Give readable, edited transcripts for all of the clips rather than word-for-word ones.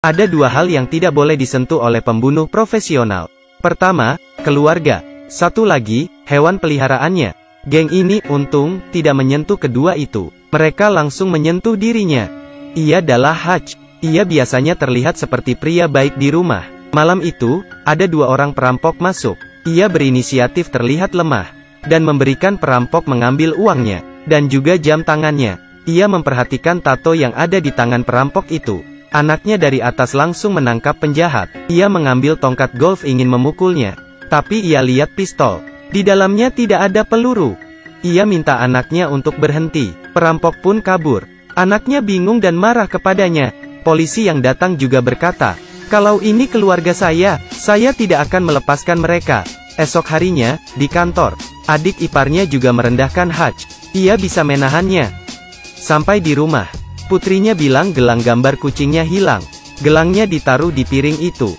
Ada dua hal yang tidak boleh disentuh oleh pembunuh profesional. Pertama, keluarga. Satu lagi, hewan peliharaannya. Geng ini, untung, tidak menyentuh kedua itu. Mereka langsung menyentuh dirinya. Ia adalah Hutch. Ia biasanya terlihat seperti pria baik di rumah. Malam itu, ada dua orang perampok masuk. Ia berinisiatif terlihat lemah, dan memberikan perampok mengambil uangnya, dan juga jam tangannya. Ia memperhatikan tato yang ada di tangan perampok itu. Anaknya dari atas langsung menangkap penjahat. Ia mengambil tongkat golf ingin memukulnya. Tapi ia lihat pistol. Di dalamnya tidak ada peluru. Ia minta anaknya untuk berhenti. Perampok pun kabur. Anaknya bingung dan marah kepadanya. Polisi yang datang juga berkata, "Kalau ini keluarga saya tidak akan melepaskan mereka." Esok harinya, di kantor, adik iparnya juga merendahkan Hutch. Ia bisa menahannya. Sampai di rumah, putrinya bilang gelang gambar kucingnya hilang. Gelangnya ditaruh di piring itu.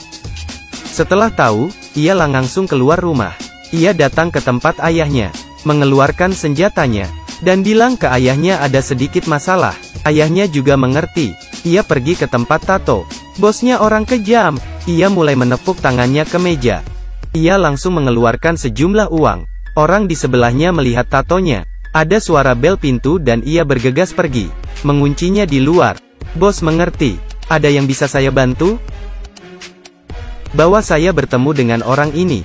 Setelah tahu, ia langsung keluar rumah. Ia datang ke tempat ayahnya, mengeluarkan senjatanya, dan bilang ke ayahnya ada sedikit masalah. Ayahnya juga mengerti. Ia pergi ke tempat tato. Bosnya orang kejam. Ia mulai menepuk tangannya ke meja. Ia langsung mengeluarkan sejumlah uang. Orang di sebelahnya melihat tatonya. Ada suara bel pintu dan ia bergegas pergi, menguncinya di luar. "Bos mengerti. Ada yang bisa saya bantu? Bawa saya bertemu dengan orang ini."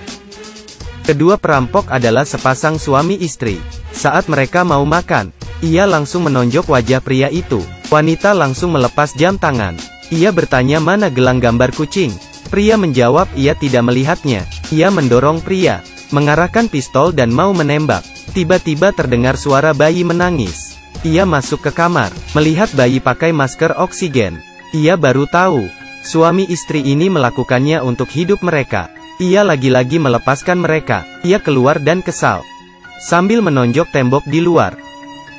Kedua perampok adalah sepasang suami istri. Saat mereka mau makan, ia langsung menonjok wajah pria itu. Wanita langsung melepas jam tangan. Ia bertanya mana gelang gambar kucing. Pria menjawab ia tidak melihatnya. Ia mendorong pria, mengarahkan pistol dan mau menembak. Tiba-tiba terdengar suara bayi menangis. Ia masuk ke kamar, melihat bayi pakai masker oksigen. Ia baru tahu, suami istri ini melakukannya untuk hidup mereka. Ia lagi-lagi melepaskan mereka. Ia keluar dan kesal, sambil menonjok tembok di luar.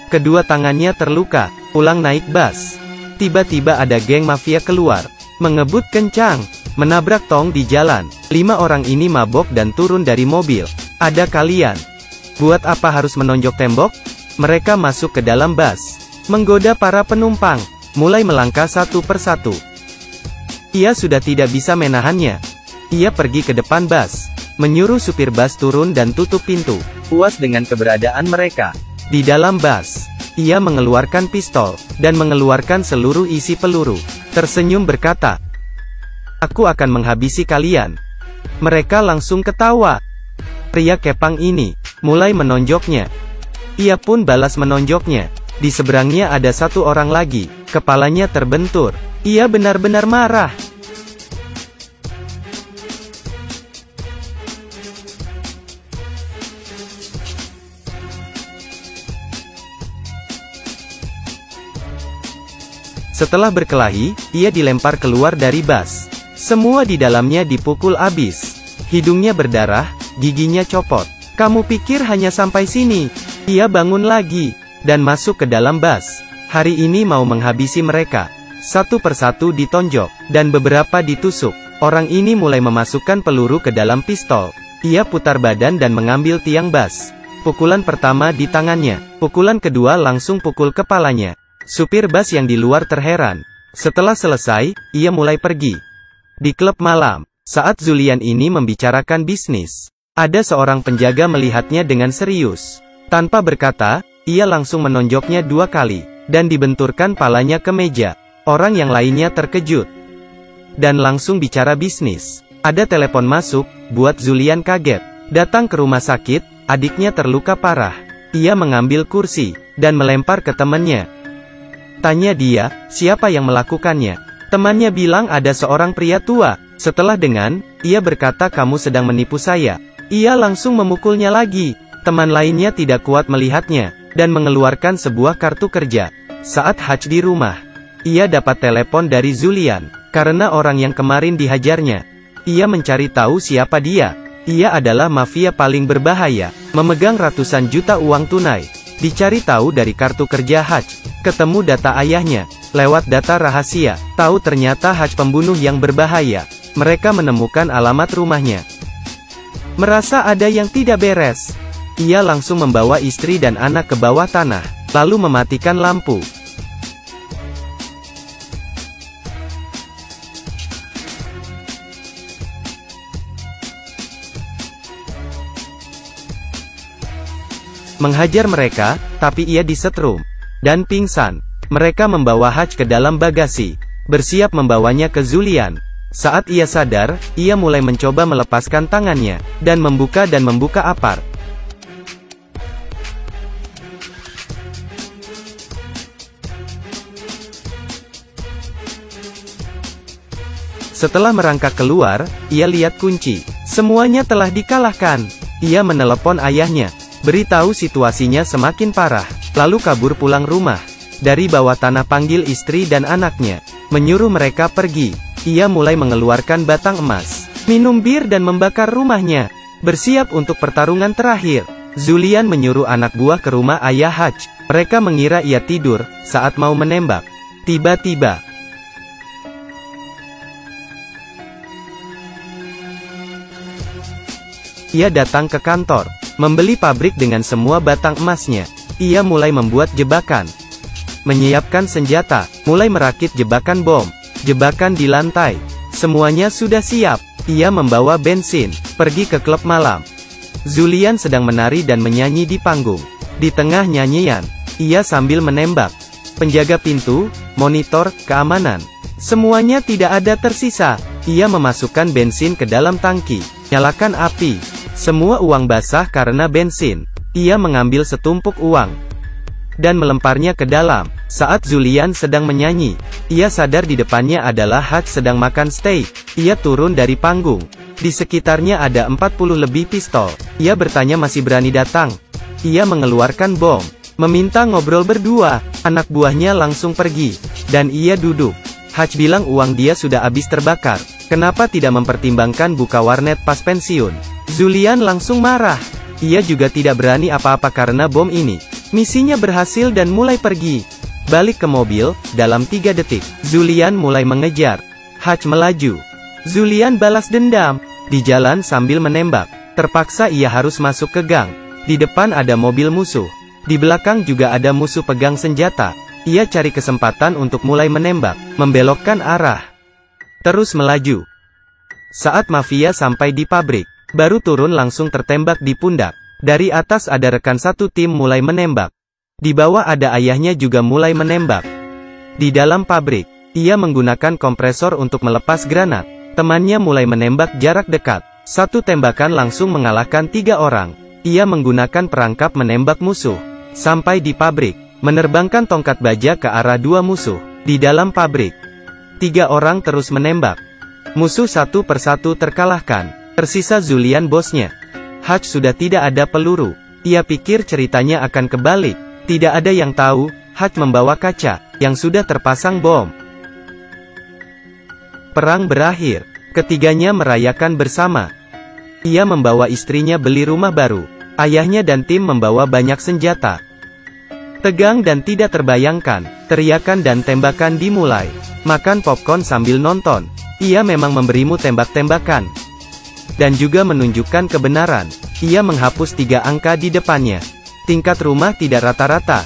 Kedua tangannya terluka, pulang naik bus. Tiba-tiba ada geng mafia keluar, mengebut kencang, menabrak tong di jalan. 5 orang ini mabok dan turun dari mobil. "Ada kalian. Buat apa harus menonjok tembok?" Mereka masuk ke dalam bus, menggoda para penumpang, mulai melangkah satu persatu. Ia sudah tidak bisa menahannya. Ia pergi ke depan bus, menyuruh supir bus turun dan tutup pintu. Puas dengan keberadaan mereka di dalam bus, ia mengeluarkan pistol, dan mengeluarkan seluruh isi peluru. Tersenyum berkata, "Aku akan menghabisi kalian." Mereka langsung ketawa. Pria kepang ini mulai menonjoknya. Ia pun balas menonjoknya. Di seberangnya ada satu orang lagi, kepalanya terbentur. Ia benar-benar marah. Setelah berkelahi, ia dilempar keluar dari bus. Semua di dalamnya dipukul abis. Hidungnya berdarah, giginya copot. "Kamu pikir hanya sampai sini?" Ia bangun lagi, dan masuk ke dalam bus. Hari ini mau menghabisi mereka. Satu persatu ditonjok, dan beberapa ditusuk. Orang ini mulai memasukkan peluru ke dalam pistol. Ia putar badan dan mengambil tiang bus. Pukulan pertama di tangannya. Pukulan kedua langsung pukul kepalanya. Supir bus yang di luar terheran. Setelah selesai, ia mulai pergi. Di klub malam, saat Julian ini membicarakan bisnis, ada seorang penjaga melihatnya dengan serius. Tanpa berkata, ia langsung menonjoknya 2 kali, dan dibenturkan palanya ke meja. Orang yang lainnya terkejut, dan langsung bicara bisnis. Ada telepon masuk, buat Julian kaget. Datang ke rumah sakit, adiknya terluka parah. Ia mengambil kursi, dan melempar ke temannya. Tanya dia, siapa yang melakukannya? Temannya bilang ada seorang pria tua. Setelah dengan, ia berkata kamu sedang menipu saya. Ia langsung memukulnya lagi. Teman lainnya tidak kuat melihatnya, dan mengeluarkan sebuah kartu kerja. Saat Hutch di rumah, ia dapat telepon dari Julian, karena orang yang kemarin dihajarnya. Ia mencari tahu siapa dia. Ia adalah mafia paling berbahaya, memegang ratusan juta uang tunai. Dicari tahu dari kartu kerja Hutch. Ketemu data ayahnya. Lewat data rahasia, tahu ternyata Hutch pembunuh yang berbahaya. Mereka menemukan alamat rumahnya. Merasa ada yang tidak beres, ia langsung membawa istri dan anak ke bawah tanah, lalu mematikan lampu. menghajar mereka, tapi ia disetrum dan pingsan. Mereka membawa Hutch ke dalam bagasi, bersiap membawanya ke Julian. Saat ia sadar, ia mulai mencoba melepaskan tangannya, dan membuka apar. Setelah merangkak keluar, ia lihat kunci. Semuanya telah dikalahkan. Ia menelepon ayahnya, beritahu situasinya semakin parah, lalu kabur pulang rumah. Dari bawah tanah panggil istri dan anaknya, menyuruh mereka pergi. Ia mulai mengeluarkan batang emas, minum bir dan membakar rumahnya, bersiap untuk pertarungan terakhir. Julian menyuruh anak buah ke rumah ayah Hutch. Mereka mengira ia tidur saat mau menembak. Tiba-tiba, ia datang ke kantor, membeli pabrik dengan semua batang emasnya. Ia mulai membuat jebakan, menyiapkan senjata, mulai merakit jebakan bom, jebakan di lantai. Semuanya sudah siap. Ia membawa bensin, pergi ke klub malam. Julian sedang menari dan menyanyi di panggung. Di tengah nyanyian, ia sambil menembak. Penjaga pintu, monitor, keamanan, semuanya tidak ada tersisa. Ia memasukkan bensin ke dalam tangki, nyalakan api. Semua uang basah karena bensin. Ia mengambil setumpuk uang dan melemparnya ke dalam. Saat Julian sedang menyanyi, ia sadar di depannya adalah Hutch sedang makan steak. Ia turun dari panggung. Di sekitarnya ada 40 lebih pistol. Ia bertanya masih berani datang. Ia mengeluarkan bom, meminta ngobrol berdua. Anak buahnya langsung pergi, dan ia duduk. Hutch bilang uang dia sudah habis terbakar. Kenapa tidak mempertimbangkan buka warnet pas pensiun? Julian langsung marah. Ia juga tidak berani apa-apa karena bom ini. Misinya berhasil dan mulai pergi. Balik ke mobil, dalam 3 detik, Julian mulai mengejar. Hutch melaju. Julian balas dendam. Di jalan sambil menembak. Terpaksa ia harus masuk ke gang. Di depan ada mobil musuh. Di belakang juga ada musuh pegang senjata. Ia cari kesempatan untuk mulai menembak, membelokkan arah, terus melaju. Saat mafia sampai di pabrik, baru turun langsung tertembak di pundak. Dari atas ada rekan satu tim mulai menembak. Di bawah ada ayahnya juga mulai menembak. Di dalam pabrik, ia menggunakan kompresor untuk melepas granat. Temannya mulai menembak jarak dekat. Satu tembakan langsung mengalahkan 3 orang. Ia menggunakan perangkap menembak musuh. Sampai di pabrik, menerbangkan tongkat baja ke arah 2 musuh. Di dalam pabrik, 3 orang terus menembak. Musuh satu persatu terkalahkan. Tersisa Julian bosnya. Hutch sudah tidak ada peluru. Ia pikir ceritanya akan kebalik. Tidak ada yang tahu, Hutch membawa kaca, yang sudah terpasang bom. Perang berakhir. Ketiganya merayakan bersama. Ia membawa istrinya beli rumah baru. Ayahnya dan tim membawa banyak senjata. Tegang dan tidak terbayangkan, teriakan dan tembakan dimulai. Makan popcorn sambil nonton. Ia memang memberimu tembak-tembakan. Dan juga menunjukkan kebenaran. Ia menghapus 3 angka di depannya. Tingkat rumah tidak rata-rata.